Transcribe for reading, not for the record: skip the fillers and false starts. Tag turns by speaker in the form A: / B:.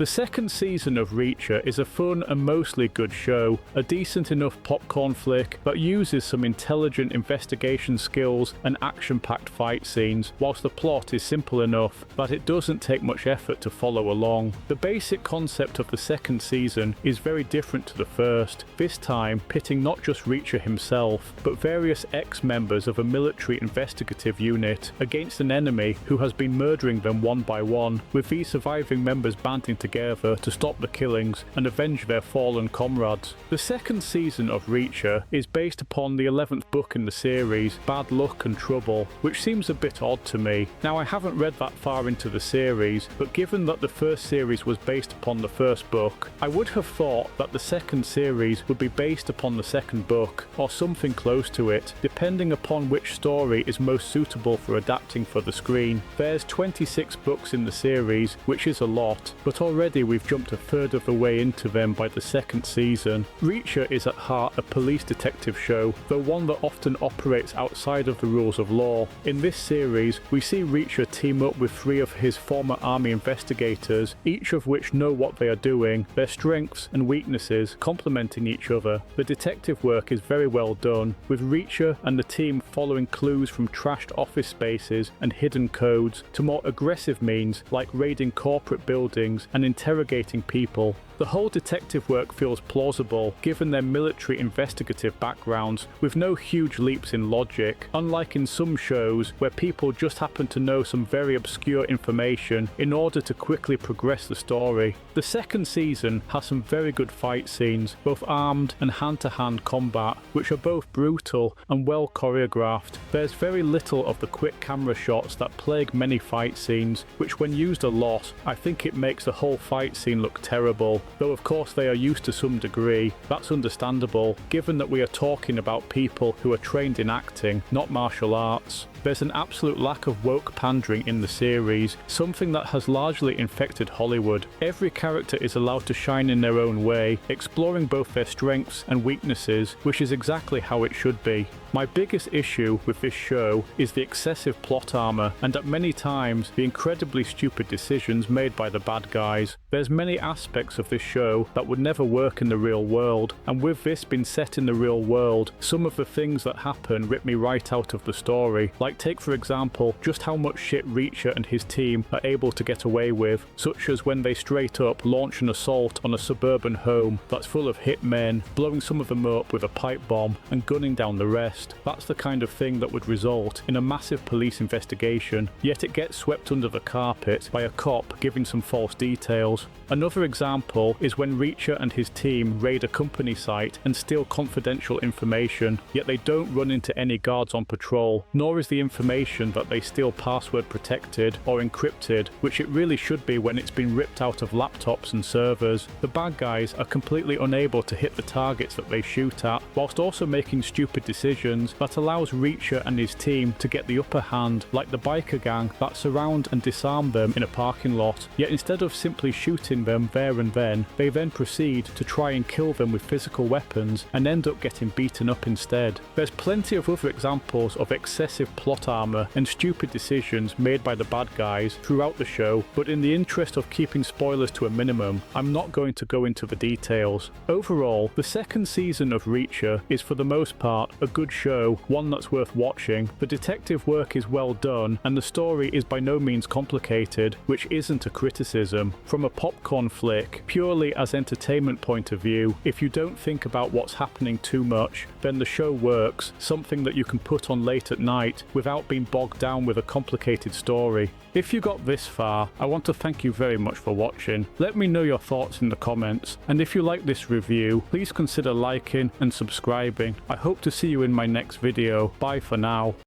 A: The second season of Reacher is a fun and mostly good show, a decent enough popcorn flick that uses some intelligent investigation skills and action-packed fight scenes, whilst the plot is simple enough that it doesn't take much effort to follow along. The basic concept of the second season is very different to the first, this time pitting not just Reacher himself, but various ex-members of a military investigative unit against an enemy who has been murdering them one by one, with these surviving members banding together to stop the killings and avenge their fallen comrades. The second season of Reacher is based upon the 11th book in the series, Bad Luck and Trouble, which seems a bit odd to me. Now, I haven't read that far into the series, but given that the first series was based upon the first book, I would have thought that the second series would be based upon the second book, or something close to it, depending upon which story is most suitable for adapting for the screen. There's 26 books in the series, which is a lot, but already we've jumped a third of the way into them by the second season. Reacher is at heart a police detective show, though one that often operates outside of the rules of law. In this series, we see Reacher team up with 3 of his former army investigators, each of which know what they are doing, their strengths and weaknesses complementing each other. The detective work is very well done, with Reacher and the team following clues from trashed office spaces and hidden codes to more aggressive means like raiding corporate buildings and interrogating people. The whole detective work feels plausible given their military investigative backgrounds, with no huge leaps in logic, unlike in some shows where people just happen to know some very obscure information in order to quickly progress the story. The second season has some very good fight scenes, both armed and hand-to-hand combat, which are both brutal and well choreographed. There's very little of the quick camera shots that plague many fight scenes, which when used a lot, I think it makes the whole fight scene look terrible. Though of course they are used to some degree, that's understandable, given that we are talking about people who are trained in acting, not martial arts. There's an absolute lack of woke pandering in the series, something that has largely infected Hollywood. Every character is allowed to shine in their own way, exploring both their strengths and weaknesses, which is exactly how it should be. My biggest issue with this show is the excessive plot armor, and at many times the incredibly stupid decisions made by the bad guys. There's many aspects of this show that would never work in the real world, and with this being set in the real world, some of the things that happen rip me right out of the story. Like take for example just how much shit Reacher and his team are able to get away with, such as when they straight up launch an assault on a suburban home that's full of hitmen, blowing some of them up with a pipe bomb and gunning down the rest. That's the kind of thing that would result in a massive police investigation, yet it gets swept under the carpet by a cop giving some false details. Another example is when Reacher and his team raid a company site and steal confidential information, yet they don't run into any guards on patrol, nor is the information that they steal password protected or encrypted, which it really should be when it's been ripped out of laptops and servers. The bad guys are completely unable to hit the targets that they shoot at, whilst also making stupid decisions that allows Reacher and his team to get the upper hand, like the biker gang that surround and disarm them in a parking lot. Yet instead of simply shooting them there and then, they then proceed to try and kill them with physical weapons and end up getting beaten up instead. There's plenty of other examples of excessive plot armor and stupid decisions made by the bad guys throughout the show, but in the interest of keeping spoilers to a minimum, I'm not going to go into the details. Overall, the second season of Reacher is for the most part a good show, one that's worth watching. The detective work is well done, and the story is by no means complicated, which isn't a criticism. From a popcorn flick, purely as entertainment point of view, if you don't think about what's happening too much, then the show works, something that you can put on late at night without being bogged down with a complicated story. If you got this far, I want to thank you very much for watching. Let me know your thoughts in the comments, and if you like this review, please consider liking and subscribing. I hope to see you in my next video. Bye for now.